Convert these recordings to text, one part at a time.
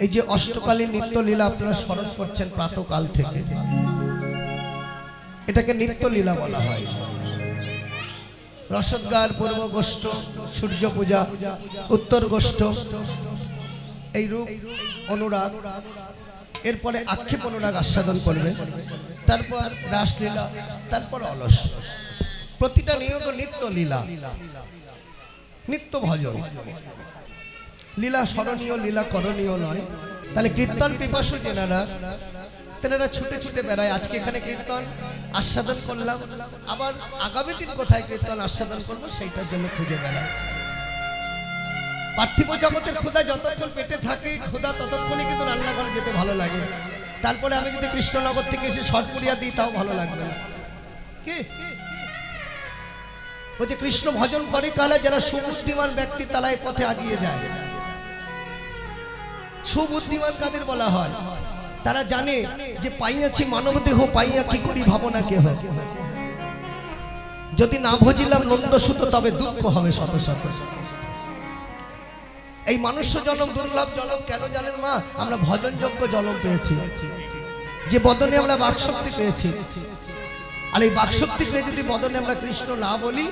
এই যে অষ্টকালীন নিত্য লীলা আপনারা স্মরণ করছেন প্রাতকাল থেকে, এটাকে নিত্য লীলা বলা হয়। রসদগার, পূর্ব গোষ্ঠ, সূর্য পূজা, উত্তর গোষ্ঠ, এই রূপ অনুরাগ, এরপরে আক্ষেপ অনুরাগ আস্বাদন করবে, তারপর রাসলীলা, তারপর অলস। প্রতিটা নিয়ত নিত্য লীলা, নিত্য ভজন। লীলা স্মরণীয়, লীলা করণীয় নয়। তাহলে কীর্তন পিপাসু যেনারা, তেনারা ছুটে ছুটে বেড়ায়। আজকে এখানে কীর্তন আস্বাদন করলাম, আবার আগামী দিন কোথায় কীর্তন আস্বাদন করবো সেইটার জন্য খুঁজে বেড়ায়। পার্থিব জগতের ক্ষুধা যতক্ষণ পেটে থাকে, ক্ষুধা ততক্ষণই কিন্তু রান্নাঘরে যেতে ভালো লাগে। তারপরে আমি যদি কৃষ্ণনগর থেকে এসে সরপুরিয়া দিই তাও ভালো লাগবে না। কি বলছে, কৃষ্ণ ভজন করে কালে যারা সুবুদ্ধিমান ব্যক্তি তারা এই পথে এগিয়ে যায়। সুবুদ্ধিমান কাদের বলা হয়? তারা জানে যে পাইয়াছি মানব দেহ, পাইয়া কি করি ভাবনা কেহ, যদি না ভজিলাম নন্দসুত তবে দুঃখ হবে শত শত। এই মনুষ্য জন্ম দুর্লভ জন্ম কেন জানেন মা? আমরা ভজনযোগ্য জন্ম পেয়েছি, যে বদনে আমরা বাকশক্তি পেয়েছি। আর এই বাকশক্তি পেয়ে যদি বদনে আমরা কৃষ্ণ না বলি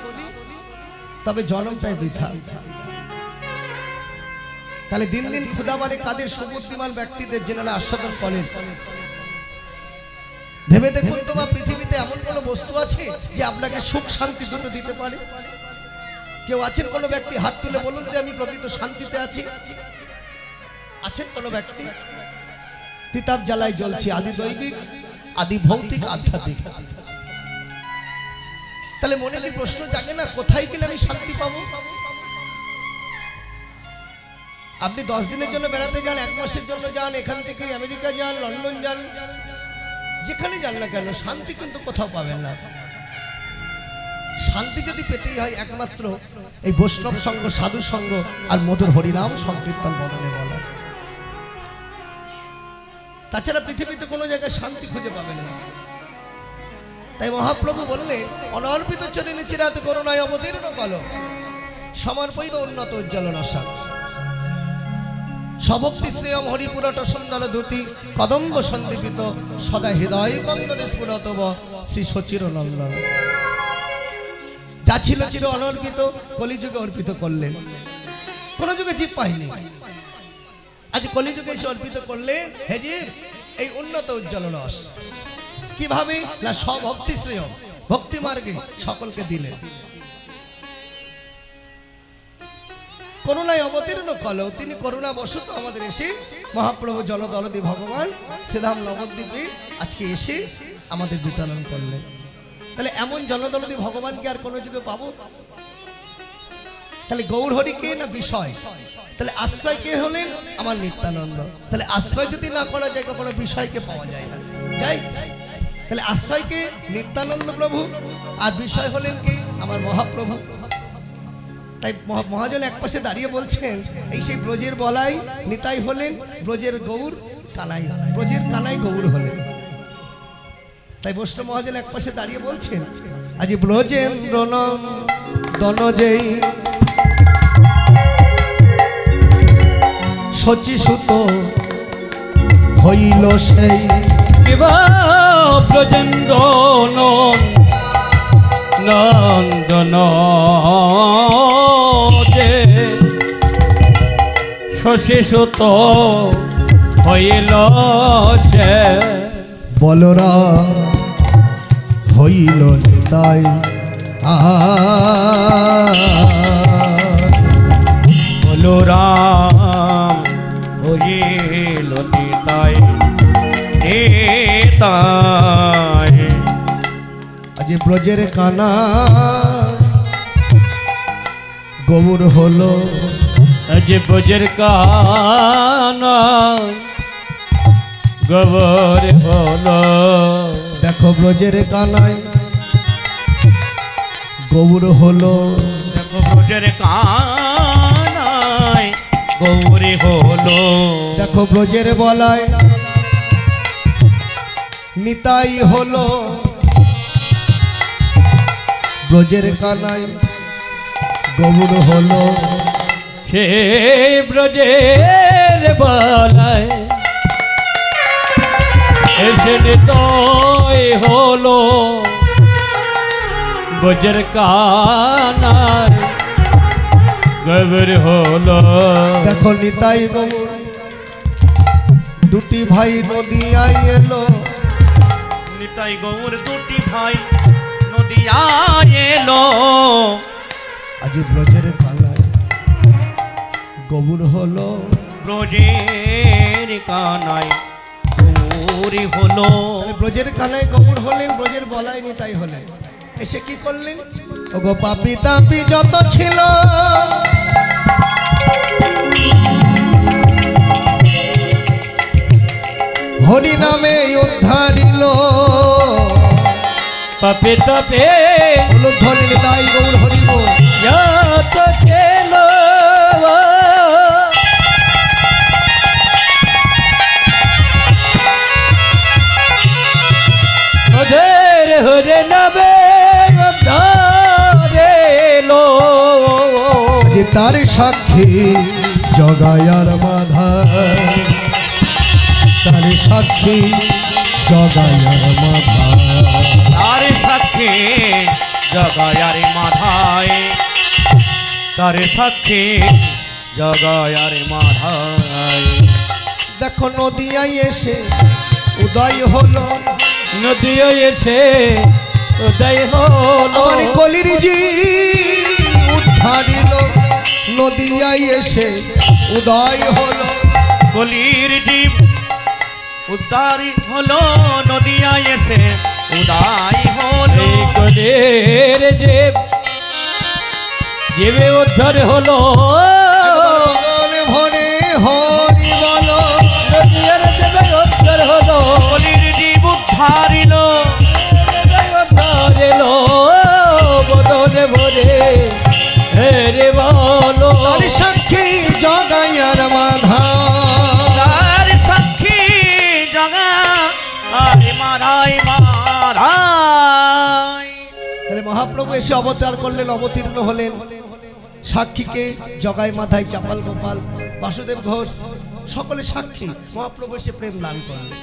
তবে জন্মটাই বৃথা। তাহলে দিন দিন ক্ষুধা বাড়ে কাদের? সুবুদ্ধিমান ব্যক্তিদের, যেনারা আস্বাদন করেন। ভেবে দেখুন তো বা, পৃথিবীতে এমন কোন বস্তু আছে যে আপনাকে সুখ শান্তি দুটো দিতে পারে? কেউ আছেন কোনো ব্যক্তি? হাত তুলে বলুন যে আমি প্রকৃত শান্তিতে আছি। আছেন কোনো ব্যক্তি? তিতাব জ্বালায় জ্বলছি, আদি দৈবিক, আদি ভৌতিক, আধ্যাত্মিক। তাহলে মনে কি প্রশ্ন জাগে না, কোথায় গেলে আমি শান্তি পাবো? আপনি 10 দিনের জন্য বেড়াতে যান, 1 মাসের জন্য যান, এখান থেকে আমেরিকা যান, লন্ডন যান, যেখানে যান না কেন, শান্তি কিন্তু কোথাও পাবেন না। শান্তি যদি পেতেই হয় একমাত্র এই বৈষ্ণব সঙ্গ, সাধু সঙ্গ আর মধুর হরিনাম সংকীর্তন বদনে বলা। তাছাড়া পৃথিবীতে কোনো জায়গায় শান্তি খুঁজে পাবেন না। তাই মহাপ্রভু বললেন, অনর্পিত চরণে চিরাত করুণায় অবতীর্ণ কল, সমর্পিত উন্নত উজ্জ্বল নশা, সভক্তি শ্রেয়ম হরিপুরট সুন্দর ধুতি, কদম্ব সন্দীপিত সদা হৃদয় বন্দনে স্ফুরতব শ্রী সচির নন্দন। যা ছিল চির অনর্পিত, কলিযুগে অর্পিত করলেন। কোন যুগে জীব পাইনি, আজ কলিযুগে এসে অর্পিত করলেন হে জীব এই উন্নত উজ্জ্বল রস। কিভাবে না, স্বভক্তি শ্রেয়, ভক্তি মার্গে সকলকে দিলেন। করুণায় অবতীর্ণ কল, তিনি করুণা বশত আমাদের এসে মহাপ্রভু জলদলদি ভগবান শ্রীধাম নবদ্বীপে আজকে এসে আমাদের বিতরণ করলেন। তাহলে এমন জলদলদি ভগবানকে আর কোনো যুগে পাবো? তাহলে গৌর হরি কে না বিষয়? তাহলে আশ্রয় কে হলেন? আমার নিত্যানন্দ। তাহলে আশ্রয় যদি না করা যায় কখনো বিষয়কে পাওয়া যায় না, যাই। তাহলে আশ্রয়কে নিত্যানন্দ প্রভু, আর বিষয় হলেন কে? আমার মহাপ্রভু। তাই মহাজন এক পাশে দাঁড়িয়ে বলছেন, এই সেই ব্রজের বলাই নিতাই হলেন, ব্রজের গৌর কানাই, ব্রজের কানাই গৌর হলেন। তাই বৈষ্ণব মহাজন এক পাশে দাঁড়িয়ে বলছেন, আজ ব্রজেন্দ্র দনজেই শচীসুত হইল সেই, ব্রজেন্দ্র নন্দন যে শশীসুত হইল সে, বলরাম হইল নিতাই, বলরাম হইল নিতাই, নিতাই। আজ ব্রজের কানা গৌর হলো, আজ ব্রজের কানা গৌর হলো। দেখো ব্রজের কানায় গৌর হলো, দেখো ব্রজের কানায় গৌর হলো। দেখো ব্রজের বলায় নিতাই হলো, ব্রজের কানায় গৌর হলো। সে ব্রজের বলায় নিতাই হলো ব্রজের কানার গৌর হলো। দেখো নিতাই গৌর দুটি ভাই নদিয়ায় এলো, নিতাই গৌর দুটি ভাই নদিয়ায় এলো। আজ ব্রজের কানায় গৌর হলো, ব্রজের কানায় গৌর হলো। তাহলে ব্রজের কানায় গৌর হলেন, ব্রজের বলাই নিতাই হলেন। এসে কি করলেন? ওগো পাপি তাপি যত ছিল হরি নামে উদ্ধারিল, পাপে তাপে হলো ধরে নিতাই গৌর হরিব। যত ছিল ওদের হরে নামে উদ্ধারিলো। যে তার সাক্ষী জগায়ার মাধা, তার সাক্ষী জগায়ার মাধা, তার সাক্ষী জগায়ার মাধায়, তার সাক্ষী জগায়ার মাধায়। দেখো নদিয়ায় এসে উদয় হলো, নদীও এসে উদয় হলো। আমার কলির জি উদ্ধারিল, নদিয়ায় এসে উদয় হলো। কলির জীব উদ্ধারি হলো, নদিয়ায় এসে উদয় হলো। কলির জীব জীবে উদ্ধার হলো। বদন ভরে হরি বলো, নদিয়ার জীবে উদ্ধার হলো। কলির জীব উদ্ধারিল, উদ্ধারিল বদনে ভরে হেরে বলো। তার সাক্ষী জগায়ার মাধা, তার সাক্ষী জগা আরে মারাই মারাই। তাহলে মহাপ্রভু এসে অবতার করলেন, অবতীর্ণ হলেন। সাক্ষীকে জগাই মাথায় চাপাল গোপাল বাসুদেব ঘোষ সকলে সাক্ষী, মহাপ্রভু এসে প্রেম দান করলেন।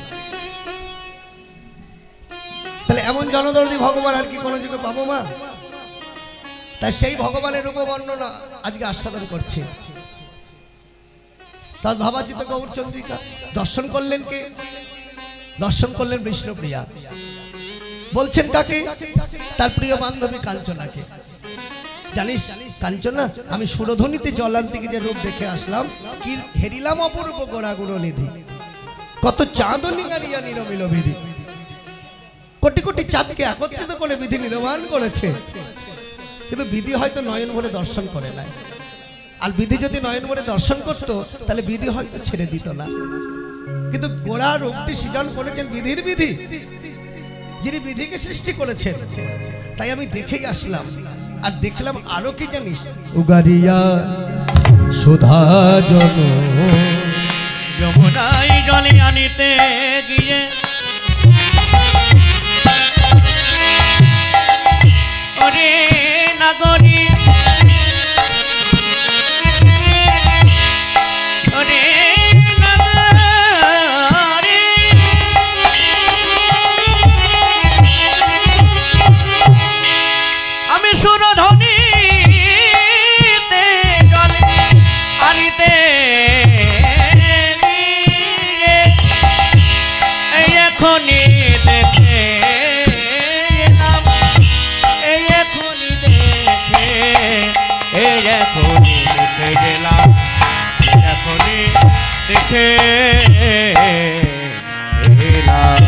তাহলে এমন জনদর্দী ভগবান আর কি কোনো যুগে পাবো মা? তাই সেই ভগবানের রূপ বর্ণনা আজকে আস্বাদন করছে। তার ভাবাচিত গৌরচন্দ্রিকা দর্শন করলেন কে? দর্শন করলেন বিষ্ণুপ্রিয়া। বলছেন কাকে? তার প্রিয় বান্ধবী কাঞ্চনাকে। জানিস কাঞ্চনা, আমি সুরধ্বনিতে জলান্তিকে যে রূপ দেখে আসলাম, কি হেরিলাম অপূর্ব গোড়াগুড়ো নিধি, কত চাঁদ নিগারিয়া নিরমিল বিধি। কোটি কোটি চাঁদকে একত্রিত করে বিধি নির্মাণ করেছে, কিন্তু বিধি হয়তো নয়ন ভরে দর্শন করে না। আর বিধি যদি নয়ন ভরে দর্শন করতো তাহলে বিধি হয়তো ছেড়ে দিত না। কিন্তু গোড়া রূপটি সৃজন করেছেন বিধির বিধি, যিনি বিধিকে সৃষ্টি করেছেন। তাই আমি দেখেই আসলাম। আর দেখলাম আরো কি জানিস? উগারিয়া সুধা জন যমুনায় জলে আনিতে গিয়ে ওরে নাগরী, ওরে নাগরী, আমি সুরধ্বনিতে জলে আনিতে গিয়ে এই এখনই দেখে এলাম, এই এখনই দেখে, এই এখনই দেখে গেলাম, এখনই দেখে এলাম।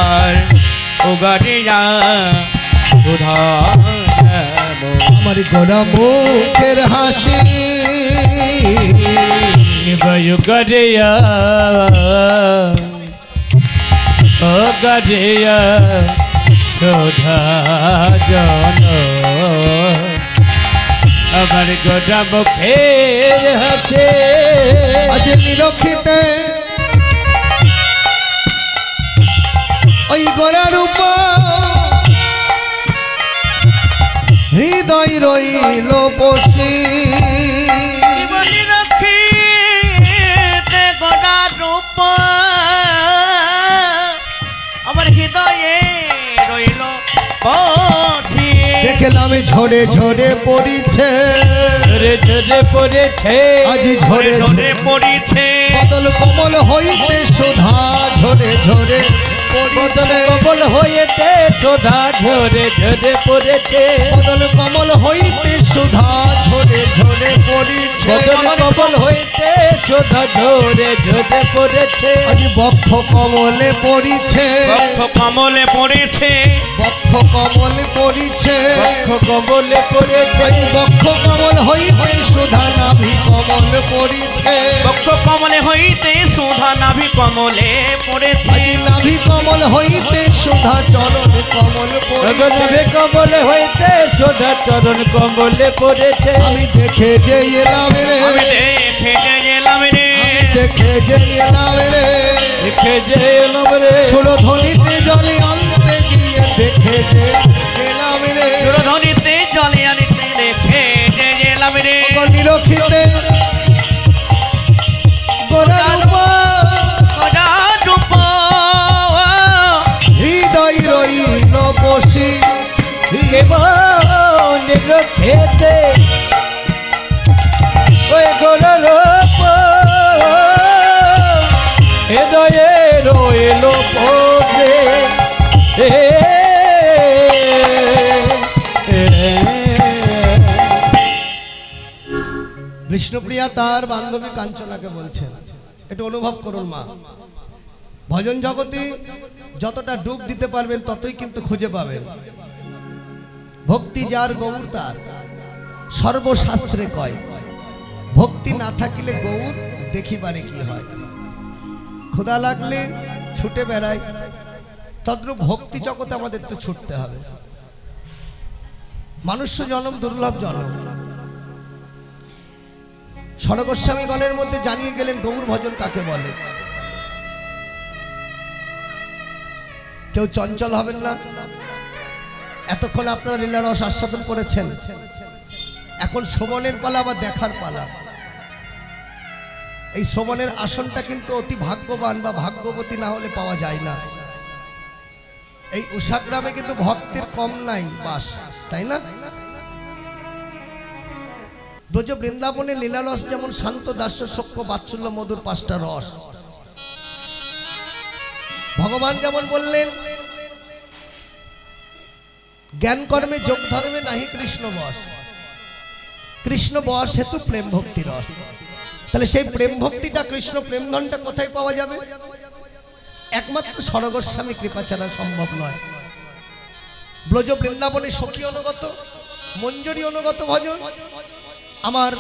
আর উগারিয়া সুধা আমার গোড়া মুখের হাসি, উগারিয়া উগারিয়া সুধা জন, আমার গোড়া মুখের হাসি। আজ নিরক্ষিতে ওই গোড়া রূপ হৃদয় রইল বসি, জীবনী রক্ষিতে গোড়া রূপ এলাম ঝরে ঝরে পড়িছে ঝরে ঝরে পড়েছে আজি ঝরে ঝরে পড়িছে বদল কমল হইতে সুধা ঝরে ঝরে পড়িছে কমল হইতে সুধা ঝরে ঝরে পড়েছে বদল কমল হইতে সুধা ঝরে ঝরে পড়িছে কমল হইতে সুধা ঝরে ঝরে পড়েছে আজি বক্ষ কমলে পড়িছে বক্ষ কমলে পড়েছে বক্ষ কমলে পড়িছে কমলে পড়েছে আজি বক্ষ কমল হইতে সুধা নাভি কমল পড়িছে বক্ষ কমলে হইতে সুধা নাভি কমলে পড়েছে আজি নাভি কমল হইতে সুধা চরণ কমল পড়িছে কমলে হইতে সুধা চরণ কমলে পড়েছে আমি দেখে যে এলাম রে আমি দেখে যে এলাম রে দেখে যে এলাম রে দেখে যে এলাম রে সুরধ্বনিতে জলে আনতে গিয়ে দেখে যে এলাম রে সুরধ্বনিতে জলে আনিতে দেখে যে এলাম রে নিরক্ষিতে গোরারূপা গদারূপ হৃদয় রইল বসি খেতে ওই গোরূপ হৃদয়ে রইল পড়ে বিষ্ণুপ্রিয়া তার বান্ধবী কাঞ্চনাকে বলছেন, এটা অনুভব করুন মা, ভজন জগতে যতটা ডুব দিতে পারবেন ততই কিন্তু খুঁজে পাবেন। ভক্তি যার গৌর তার, সর্বশাস্ত্রে কয় ভক্তি না থাকিলে গৌর দেখিবারে কি হয়। ক্ষুধা লাগলে ছুটে বেড়ায়, তদ্রূপ ভক্তি জগতে আমাদের তো ছুটতে হবে। মানুষ্য জন্ম দুর্লভ জন্ম। স্বরগোস্বামী গণের মধ্যে জানিয়ে গেলেন গৌর ভজন কাকে বলে। কেউ চঞ্চল হবেন না। এতক্ষণ আপনারা লীলারস আস্বাদন করেছেন, এখন শ্রবণের পালা বা দেখার পালা। এই শ্রবণের আসনটা কিন্তু অতি ভাগ্যবান বা ভাগ্যবতী না হলে পাওয়া যায় না। এই উষাগ্রামে কিন্তু ভক্তের কম নাই বাস, তাই না? ব্রজ বৃন্দাবনে লীলারস যেমন শান্ত দাস্য সখ্য বাৎসল্য মধুর পাঁচটা রস। ভগবান যেমন বললেন জ্ঞান কর্মে যোগ ধর্মে নাহি কৃষ্ণ বশ, কৃষ্ণ বশ হেতু প্রেম ভক্তি রস। তাহলে সেই প্রেম ভক্তিটা, কৃষ্ণ প্রেম ধনটা কোথায় পাওয়া যাবে? একমাত্র স্বরগোস্বামী কৃপা ছাড়া সম্ভব নয়। ব্রজ বৃন্দাবনে সখী অনুগত, মঞ্জরি অনুগত ভজন। আমার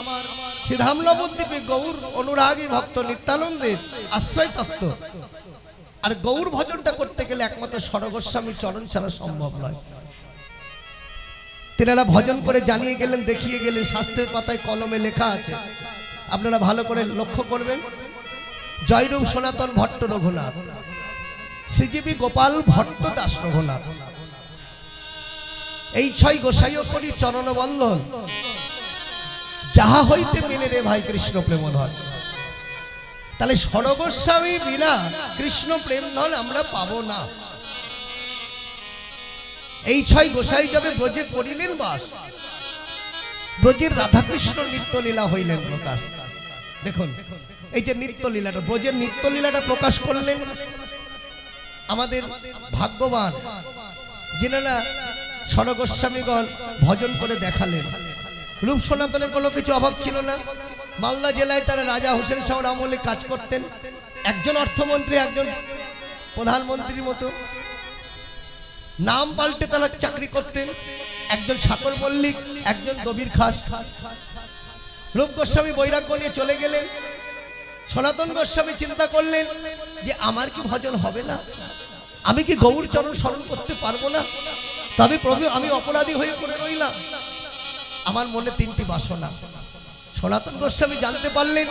শ্রীধাম নবদ্বীপে গৌর অনুরাগী ভক্ত নিত্যানন্দের আশ্রয় তত্ত্ব। আর গৌর ভজনটা করতে গেলে একমাত্র স্বরগোস্বামী চরণ ছাড়া সম্ভব নয়। তেনারা ভজন করে জানিয়ে গেলেন, দেখিয়ে গেলেন, শাস্ত্রের পাতায় কলমে লেখা আছে, আপনারা ভালো করে লক্ষ্য করবেন। জয়রূপ সনাতন ভট্ট রঘুনাথ, শ্রীজীবী গোপাল ভট্ট দাস রঘুনাথ, এই ছয় গোসাইও করি চরণ বন্ধন, যাহা হইতে মিলে রে ভাই কৃষ্ণ প্রেমধন। তাহলে স্বরগোস্বামী বিনা কৃষ্ণ প্রেম ধন আমরা পাবো না। এই ছয় গোসাই যাবে ব্রজে করিলেন বাস, ব্রজের রাধাকৃষ্ণ নিত্যলীলা হইলেন প্রকাশ। দেখুন এই যে নিত্যলীলাটা, ব্রজের নিত্যলীলাটা প্রকাশ করলেন আমাদের ভাগ্যবান যিনারা স্বরগোস্বামীগণ ভজন করে দেখালেন। রূপ সনাতনের কোনো কিছু অভাব ছিল না। মালদা জেলায় তারা রাজা হোসেন শাহর আমলে কাজ করতেন। একজন অর্থমন্ত্রী, একজন প্রধানমন্ত্রীর মতো নাম পাল্টে তারা চাকরি করতেন। একজন সাকর মল্লিক, একজন দবির খাস। রূপ গোস্বামী বৈরাগ্য নিয়ে চলে গেলেন। সনাতন গোস্বামী চিন্তা করলেন যে আমার কি ভজন হবে না, আমি কি গৌর চরণ স্মরণ করতে পারবো না? তবে প্রভু আমি অপরাধী হয়ে পড়ে রইলাম। আমার মনে তিনটি বাসনা। সনাতন গোস্বামী জানতে পারলেন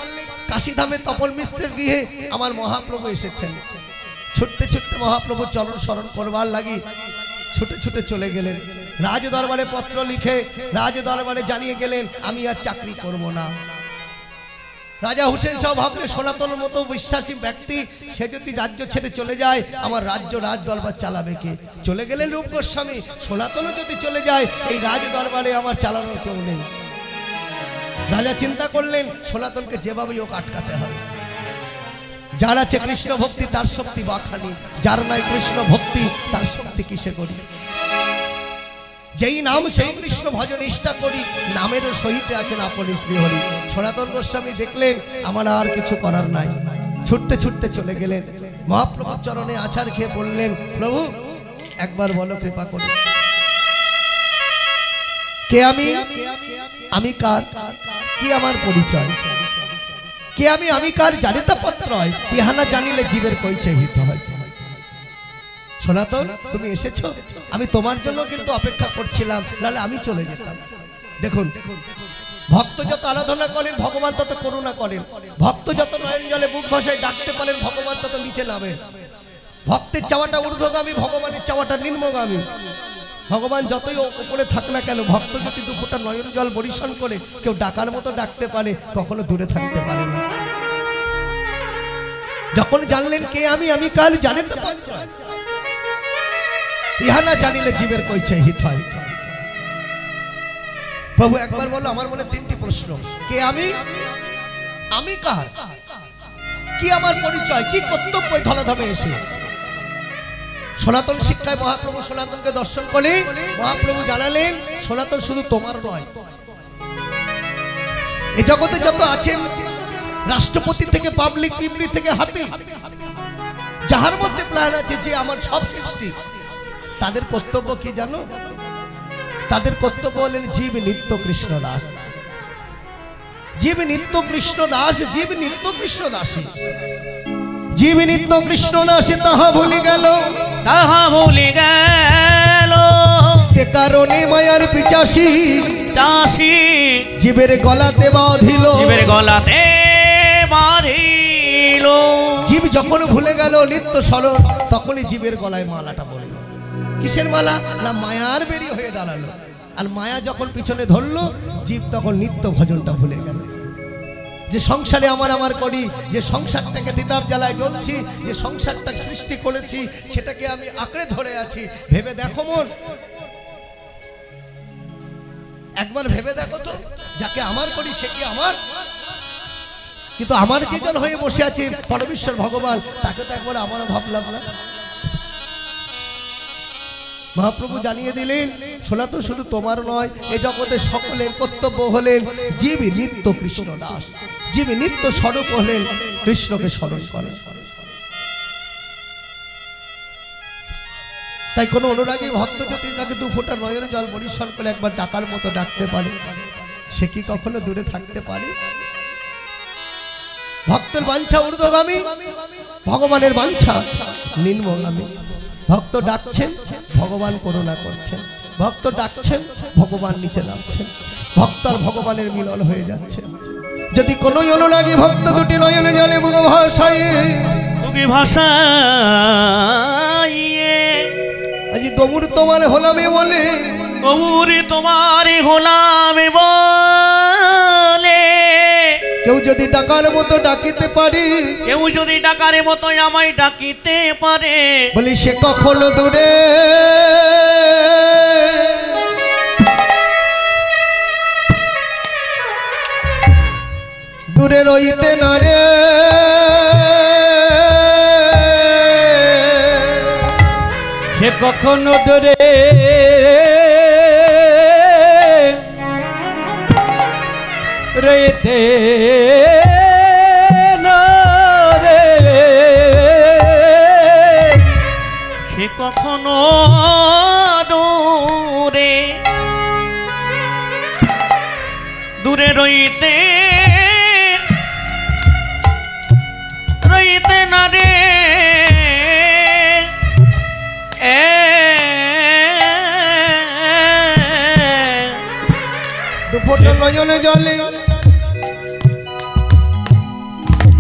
কাশীধামে তপল মিশ্রের গৃহে আমার মহাপ্রভু এসেছেন। ছুটতে ছুটতে মহাপ্রভু চরণ স্মরণ করবার লাগি ছুটে ছুটে চলে গেলেন। রাজ দরবারে পত্র লিখে রাজ দরবারে জানিয়ে গেলেন আমি আর চাকরি করব না। রাজা হুসেন শাহ ভাবলেন সনাতনের মতো বিশ্বাসী ব্যক্তি সে যদি রাজ্য ছেড়ে চলে যায় আমার রাজ্য রাজ দরবার চালাবে কে? চলে গেলেন রূপ গোস্বামী। সনাতনও যদি চলে যায় এই রাজ দরবারে আমার চালানোর কেউ নেই। রাজা চিন্তা করলেন সনাতনকে যেভাবেই হোক আটকাতে হবে। যার আছে কৃষ্ণ ভক্তি তার শক্তি বাখানি, যার নাই কৃষ্ণ ভক্তি তার শক্তি কিসে করি? যেই নাম সেই কৃষ্ণ ভজন নিষ্ঠা করি, নামেরও সহিতে আছেন আপনি শ্রীহরি। সনাতন গোস্বামী দেখলেন আমার আর কিছু করার নাই, ছুটতে ছুটতে চলে গেলেন। মহাপ্রভুর চরণে আছাড় খেয়ে বললেন, প্রভু একবার বলো কৃপা করে কে আমি, আমি কার, কি আমার পরিচয়, কে আমি কার জানিতে পত্র হয়, ইহানা জানিলে জীবের পরিচয় হিত হয়। সনাতন তুমি এসেছো, আমি তোমার জন্য কিন্তু অপেক্ষা করছিলাম, নাহলে আমি চলে যেতাম। দেখুন ভক্ত যত আরাধনা করেন ভগবান তত করুণা করেন, ভক্ত যত নয়ন জলে মুখ ভাষায় ডাকতে পারেন ভগবান তত নিচে নামেন। ভক্তের চাওয়াটা ঊর্ধ্বগামী, ভগবানের চাওয়াটা নিম্নগামী। ভগবান যতই উপরে থাক না কেন, ভক্ত যদি দুপুরটা নয়ন জল বরিশন করে কেউ ডাকার মতো ডাকতে পারে, কখনো দূরে থাকতে পারে না। যখন জানলেন কে আমি কাল জানেন তো ইহা না জানিলে জীবের পরিচয় হিত হয়। প্রভু একবার বলো, আমার মনে তিনটি প্রশ্ন, কে আমি কার, কি আমার পরিচয়, কি কর্তব্য ধরাধামে এসে। সনাতন শিক্ষায় মহাপ্রভু সনাতনকে দর্শন করে মহাপ্রভু জানালেন সনাতন শুধু তোমার নয়, এই জগতে যত আছেন রাষ্ট্রপতি থেকে পাবলিক পিঁপড়ি থেকে হাতি, যাহার মধ্যে প্রাণ আছে, যে আমার সব সৃষ্টি, তাদের কর্তব্য কি জানো? তাদের কর্তব্য হলেন জীব নিত্য কৃষ্ণ দাস। জীব নিত্য কৃষ্ণ দাস, জীব নিত্য কৃষ্ণ দাসী, জীব নিত্য কৃষ্ণ দাসী তাহা ভুলি গেল, তাহা ভুলি গেল, কে কারণে মায়ার পিচাসী চাষি জীবের গলাতে বাঁধিল, জীবের গলাতে বাঁধিল। জীব যখন ভুলে গেল নিত্য স্মরণ, তখনই জীবের গলায় মালাটা বলল। কিসের মালা? না মায়ার বেরি হয়ে দাঁড়ালো। আর মায়া যখন পিছনে ধরলো, জীব তখন নিত্য ভজনটা ভুলে গেল। যে সংসারে আমার করি, যে সংসারটাকে দিদার জ্বালায় জ্বলছি, যে সংসারটা সৃষ্টি করেছি সেটাকে আমি আঁকড়ে ধরে আছি। ভেবে দেখো মন, একবার ভেবে দেখো তো, যাকে আমার করি সে কি আমার? কিন্তু আমার যে জন হয়ে বসে আছে পরমেশ্বর ভগবান, তাকে তো একবার আমারও ভাবলাম না। মহাপ্রভু জানিয়ে দিলেন সনাতন শুধু তোমার নয়, এ জগতের সকলের কর্তব্য হলেন জীব নিত্য কৃষ্ণ দাস, জীব নিত্য স্বরূপ হলেন কৃষ্ণকে স্মরণ করেন। তাই কোনো অনুরাগী ভক্ত যদি তাকে দু ফোঁটা নয়ন জল বরিশন করে একবার ডাকার মতো ডাকতে পারে, সে কি কখনো দূরে থাকতে পারে? ভক্তের বাঞ্ছা ঊর্ধ্বগামী, ভগবানের বাঞ্ছা নিম্নগামী। ভক্ত ডাকছেন, ভগবান করুণা করছেন, ভক্ত ডাকছেন, ভগবান নিচে নামছেন, ভক্ত আর ভগবানের মিলন হয়ে যাচ্ছে। যদি কোনো অনুরাগী ভক্ত দুটি নয়নে জলে মুখ ভাষায় আজি গমুর তোমার হলামে বলে, গমুর তোমার হলামে বলে, কেউ যদি ডাকার মতো ডাকিতে পারে, কেউ যদি ডাকার মতো আমায় ডাকিতে পারে, বলি সে কখনো দূরে দূরে রইতে না রে, সে কখনো দূরে রইতে না রে, সে কখনো দূরে দূরে রইতে না রে। দুপুরে নয়নে জলে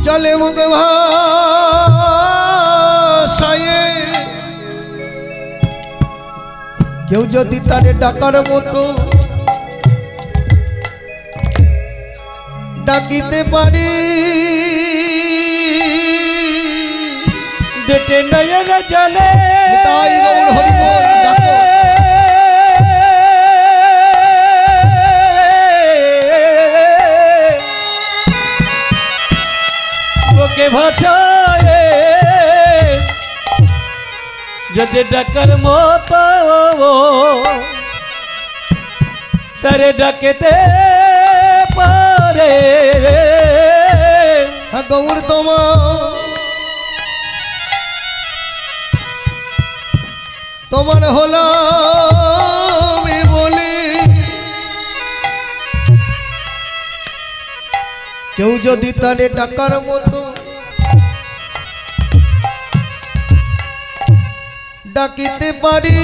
জলে মুখ ভাষায়, কেউ যদি তারে ডাকার মতো ডাকিতে পারি দুটি নয়ন জলে তাই গৌর হরি বল ডাকো ওকে ভাষায় যদি ডাকার মতো তারে ডাকেতে পারে গৌর তোমার হলাম বলি কেউ যদি তারে ডাকার মতো ডাকিতে পারি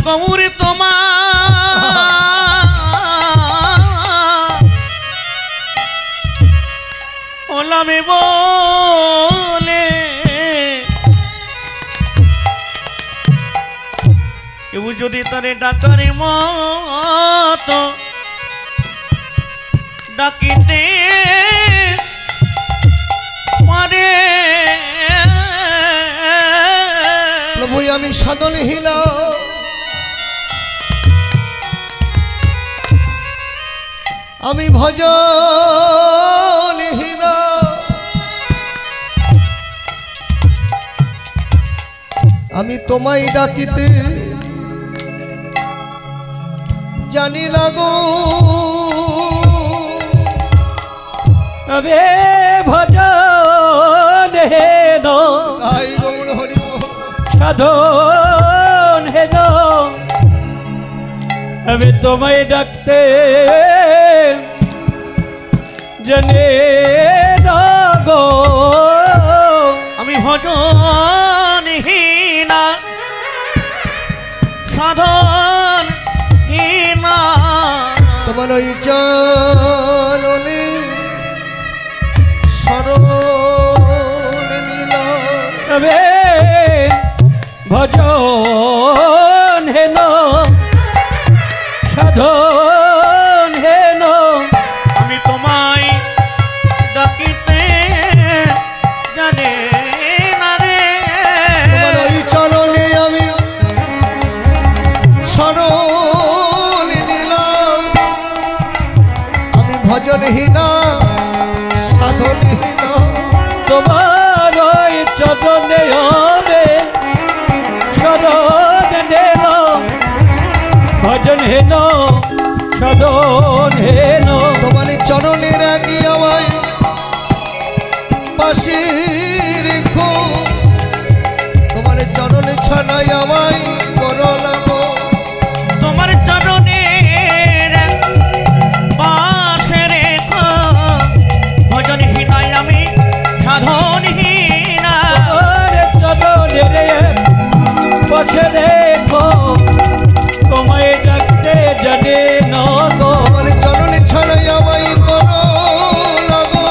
গৌর তোমার ওলামে বলে কেউ যদি তারে ডাকার মতো ডাকিতে পারে প্রভু আমি সাধনহীন আমি ভজনহীন আমি তোমায় ডাকিতে জানি না গো আবে ভজন হেন তাই গৌর হরি বল সাধন হেন আমি তোমায় ডাকতে জানে না গো আমি ভজনহীনা সাধনহীনা তোমার ওই চরণে শরণ নিলাম আবে ভজন হেন সাধন হেন আমি তোমায় ডাকিতে জানে না রে তোমার ওই চরণে আমি শরণ নিলাম আমি ভজনহীনা সাধনহীনা তোমার ওই চরণে হবে শরণ হেন ভজন হেন সাধন হেন তোমার চরণে রাখি আমায় পাশে রেখো তোমার চরণে ছাড়াই আমায় করো না গো তোমার চরণের পাশে রেখো ভজনহীনায় আমি সাধনহীনা চরণের পাশে রেখো তোমায় ডাকতে জানে না গো তোমার চরণে ছাড়াই আমায় করো না গো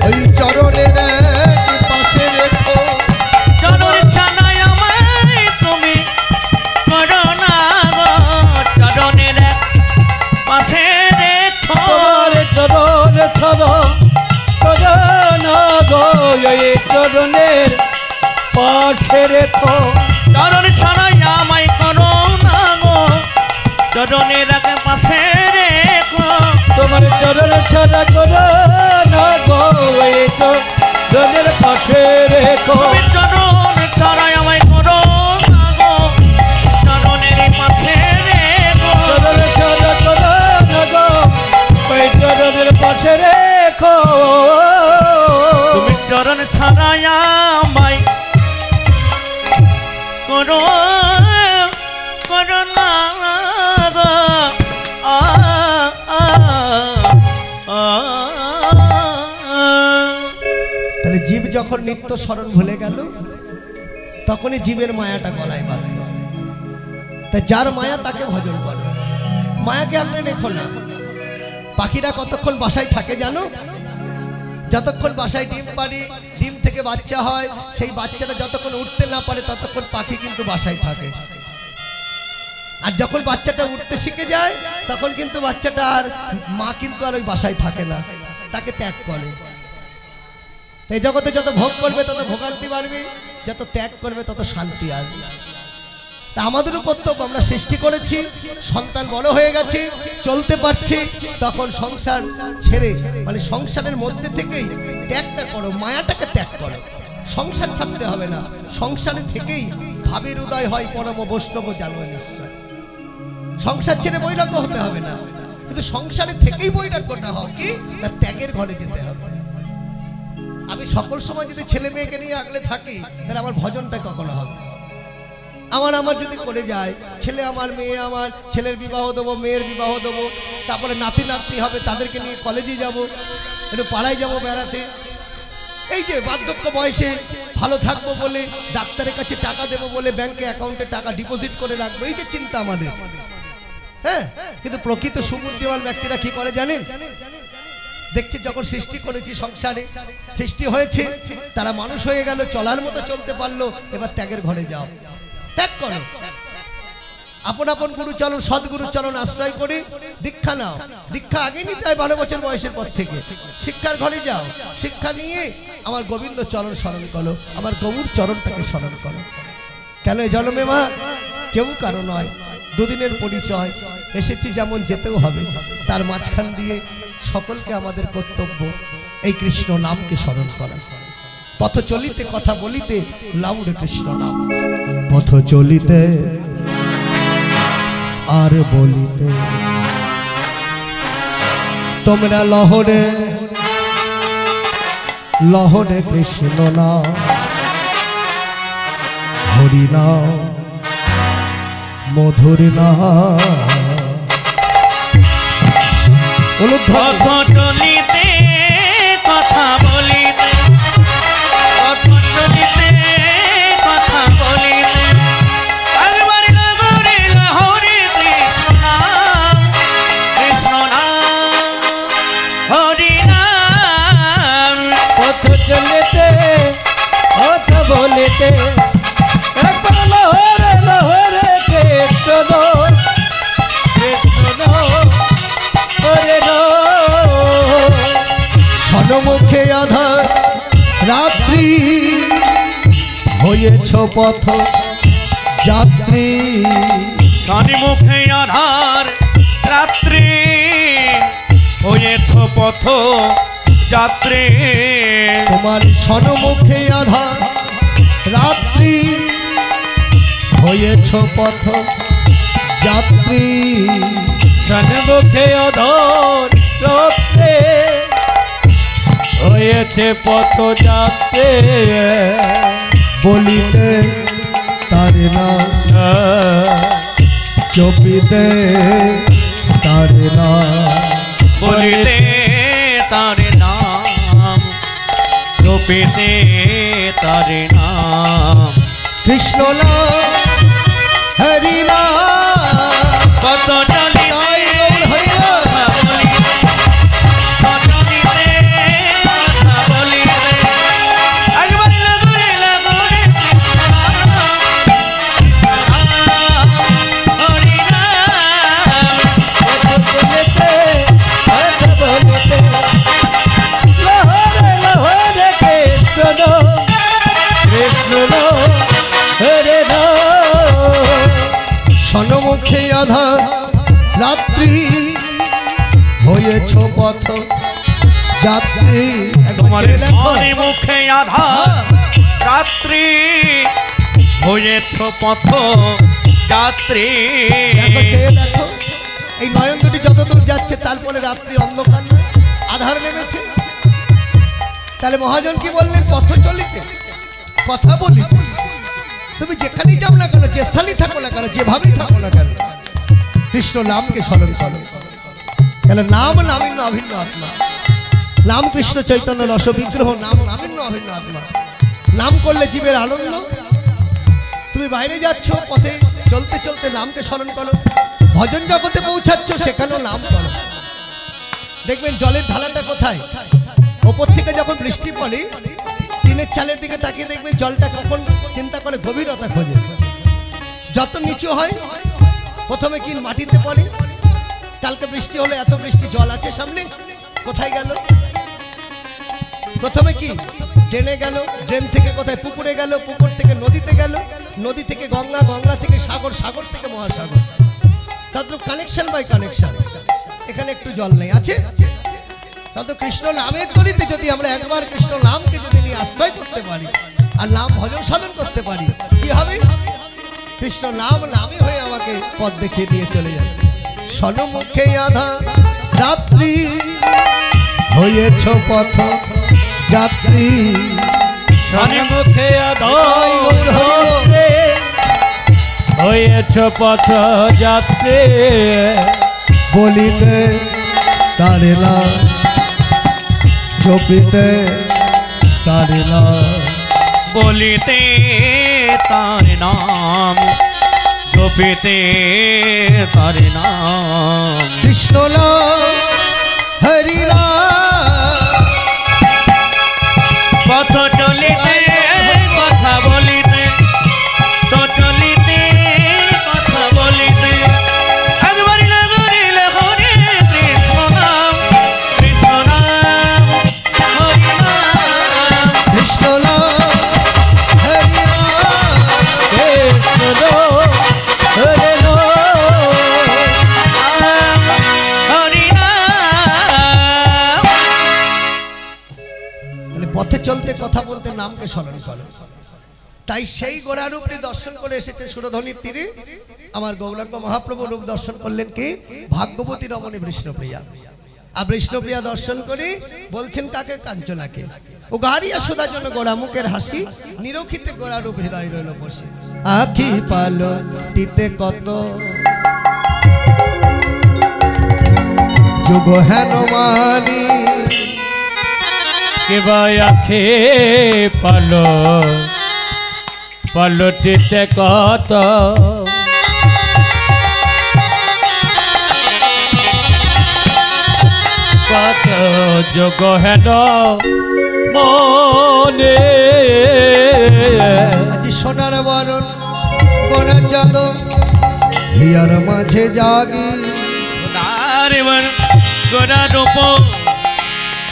ওই চরণের পাশে রেখো চরণ ছানায় আমায় তুমি করো না গো চরণের পাশে রেখো তোমার চরণ ছড়ো করো না গো এই চরণের পাশে রেখো চরণ ছাড়াই আমায় করো না গো চরণের পাশে রেখো তোমার চরণ ছাড়া করো না গো এই চরণের পাশে রেখো তুমি চরণ ছাড়াই আমায় করো না গো চরণের পাশে রেখো চরণ ছাড়া করো না গো এই চরণের পাশে রেখো তুমি চরণ ছাড়াই আমায় করো করো না গো আ আ আ তাহলে জীব যখন নিত্য স্মরণ ভুলে গেল তখনই জীবের মায়াটা গলায় বাঁধল তাই যার মায়া তাকে ভজন করে মায়াকে আপনি দেখুন না পাখিরা কতক্ষণ বাসায় থাকে জানো যতক্ষণ বাসায় ডিম পারি ডিম থেকে বাচ্চা হয় সেই বাচ্চাটা যতক্ষণ উঠতে না পারে ততক্ষণ পাখি কিন্তু বাসায় থাকে আর যখন বাচ্চাটা উঠতে শিখে যায় তখন কিন্তু বাচ্চাটা আর মা কিন্তু আর ওই বাসায় থাকে না, তাকে ত্যাগ করে। এই জগতে যত ভোগ করবে তত ভোগান্তি বাড়বে, যত ত্যাগ করবে তত শান্তি আসবে। তা আমাদেরও কর্তব্য, আমরা সৃষ্টি করেছি, সন্তান বড় হয়ে গেছে, চলতে পারছি, তখন সংসার ছেড়ে মানে সংসারের মধ্যে থেকেই ত্যাগটা করো, মায়াটাকে ত্যাগ করো। সংসার ছাড়তে হবে না, সংসারে থেকেই ভাবের উদয় হয় পরম বৈষ্ণব জানবে নিশ্চয়। সংসার ছেড়ে বৈরাগ্য হতে হবে না, কিন্তু সংসারে থেকেই বৈরাগ্যটা হয় কি না ত্যাগের ঘরে যেতে হবে। আমি সকল সময় যদি ছেলে মেয়েকে নিয়ে আগলে থাকি তাহলে আমার ভজনটা কখনো হবে? আমার যদি করে যায়, ছেলে আমার, মেয়ে আমার, ছেলের বিবাহ দেবো, মেয়ের বিবাহ দেবো, তারপরে নাতি নাতনি হবে, তাদেরকে নিয়ে কলেজে যাব, একটু পাড়ায় যাব বেড়াতে। এই যে বার্ধক্য বয়সে ভালো থাকবো বলে, ডাক্তারের কাছে টাকা দেবো বলে ব্যাংকে অ্যাকাউন্টে টাকা ডিপোজিট করে রাখবো, এই যে চিন্তা আমাদের। হ্যাঁ, কিন্তু প্রকৃত সুবুদ্ধিমান ব্যক্তিরা কি করে জানেন? দেখছি যখন সৃষ্টি করেছি, সংসারে সৃষ্টি হয়েছে, তারা মানুষ হয়ে গেল, চলার মতো চলতে পারলো, এবার ত্যাগের ঘরে যাও, ত্যাগ করো। আপন আপন গুরুচরণ, সদ্গুরুচরণ আশ্রয় করে দীক্ষা নাও। দীক্ষা আগে নিতে হয় 12 বছর বয়সের পর থেকে। শিক্ষার ঘরে যাও, শিক্ষা নিয়ে আমার গোবিন্দ চরণ স্মরণ করো, আমার গৌর চরণটাকে স্মরণ করো। কেন এই জন্মে মা কেউ কারো নয়, দুদিনের পরিচয়, এসেছি যেমন যেতেও হবে, তার মাঝখান দিয়ে সকলকে আমাদের কর্তব্য এই কৃষ্ণ নামকে স্মরণ করা। পথ চলিতে কথা বলিতে লাউড়ে কৃষ্ণ নাম, পথ চলিতে আর বলিতে তোমরা লহরে লহরে কৃষ্ণ নাম, হরি নাম, মধুর নাম। পথ চলিতে কথা বলিতে, পথ চলিতে কথা বলিতে, একবার নগরে লাহোরে কৃষ্ণ নাম, কৃষ্ণ নাম, হরি নাম। পথ চলিতে কথা বলিতে, একবার লহরে লহরে কৃষ্ণ কৃষ্ণ হরে সনমুখে আধার রাত্রি হয়েছ পথ যাত্রী, সন্মুখে আধার রাত্রি হয়েছ পথ যাত্রী। তোমার সনমুখে আধার রাত্রি হয়েছ পথ যাত্রী, সন্মুখে অধর রক্তে হয়েছে পথ যাত্রে, বলিতে তার নাম, চপিতে তার নাম, বলিতে তার নাম, রূপেতে তার নাম। কৃষ্ণ নাম, হরি নাম, পথ চলিতে তাই গৌর হরি নাম। কথা বলিতে, পথ চলিতে কথা বলিতে, একবার লাগুরে লাগুরে হরি নাম। পথ চলিতে কথা বলিতে, লহরে লহরে কৃষ্ণ কৃষ্ণ হরে সনমুখে আধার রাত্রি হয়েছ পথ যাত্রী। তোমার মুখে আধার রাত্রি হয়েছ পথ যাত্রী। দেখো চেয়ে দেখো, এই নয়ন দুটি যত দূর যাচ্ছে তারপরে রাত্রি অন্ধকার নয়, আধার নেমেছে। তাহলে মহাজন কি বললেন? পথ চলিতে কথা বলি, তুমি যেখানেই যাও না কেন, যে স্থানেই থাকো না কেন, যেভাবেই থাকো না কেন, কৃষ্ণ নামকে স্মরণ করো। কেন নাম নামিন্য অভিন্ন আত্মা, নাম কৃষ্ণ চৈতন্য রস বিগ্রহ, নাম নামিন্য অভিন্ন আত্মা। নাম করলে জীবের আনন্দ। তুমি বাইরে যাচ্ছ, পথে চলতে চলতে নামকে স্মরণ করো। ভজন জগতে পৌঁছাচ্ছ, সেখানেও নাম করো। দেখবেন জলের ঢালাটা কোথায়? ওপর থেকে যখন বৃষ্টি পড়ে, টিনের চালের দিকে তাকিয়ে দেখবেন জলটা কখন চিন্তা করে গভীরতা খোঁজে। যত নিচু হয় প্রথমে কি মাটিতে পড়ে, কালকে বৃষ্টি হলে এত বৃষ্টি জল আছে সামনে, কোথায় গেল? প্রথমে কি ড্রেনে গেল, ড্রেন থেকে কোথায় পুকুরে গেল, পুকুর থেকে নদীতে গেল, নদী থেকে গঙ্গা, গঙ্গা থেকে সাগর, সাগর থেকে মহাসাগর। তাদের কানেকশন বাই কানেকশন। এখানে একটু জল নেই, আছে? তাদের কৃষ্ণ নামের তরিতে যদি আমরা একবার কৃষ্ণ নামকে যদি নিয়ে আশ্রয় করতে পারি আর নাম ভজন সাধন করতে পারি, কি হবে? কৃষ্ণ নাম নামই হয়ে আমাকে পথ দেখিয়ে দিয়ে চলে যায়। সন্মুখে আধা রাত্রি হয়েছ পথ যাত্রী, সন্মুখে আধা রাত্রি হয়েছ পথ যাত্রী, বলিতে তারে না জপিতে তারে না, বলিতে তার নাম জপিতে তার নাম। কৃষ্ণ নাম হরি নাম, পথ চলিতে কথা বলিতে, তো চলিতে কথা বলিতে, একবারই না ধরিলে হরে কৃষ্ণ নাম, কৃষ্ণ নাম হরি নাম। কৃষ্ণ নাম হরি নাম, কৃষ্ণ হরে হরি নাম। তাহলে পথে চলতে কথা বলতে নামকে স্মরণ করো। তাই সেই গোড়ারূপটি দর্শন করে এসেছে সুরধ্বনির তীরে। আমার গৌরাঙ্গ মহাপ্রভু রূপ দর্শন করলেন কি ভাগ্যবতী রমণী বিষ্ণুপ্রিয়া। আর বিষ্ণুপ্রিয়া দর্শন করে বলছেন কাকে? কাঞ্চনাকে। ও গাড়িয়া সুধার জন্য গোড়া মুখের হাসি, নিরক্ষিতে গোড়ারূপ হৃদয় রইল বসে। আখি পালো টিতে কত যোগ হেন মানি, কেবা আখে পালো পালটিতে কত, কত যোগ হেন মনে। আজি সোনার বরণ কোনা চাঁদ হিয়ার মাঝে জাগি, সোনার গোরা রূপ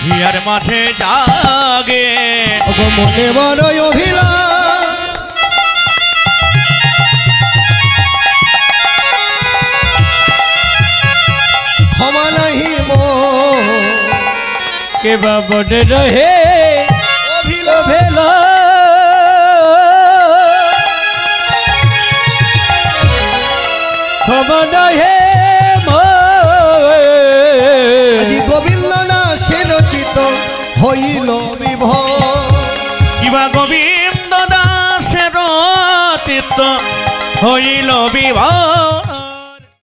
হিয়ার মাঝে জাগে, ওগো মনে বড় অভিলাষ, ক্ষমা নাহি মোর, কেবা বনে রহে অভিলাষ, ভেলা, ক্ষমা নহে আজি গোবিন্দ না সে রচিত হইল বিভোর, কিবা গোবিন্দ দাসের চিত্ত হইল বিভোর।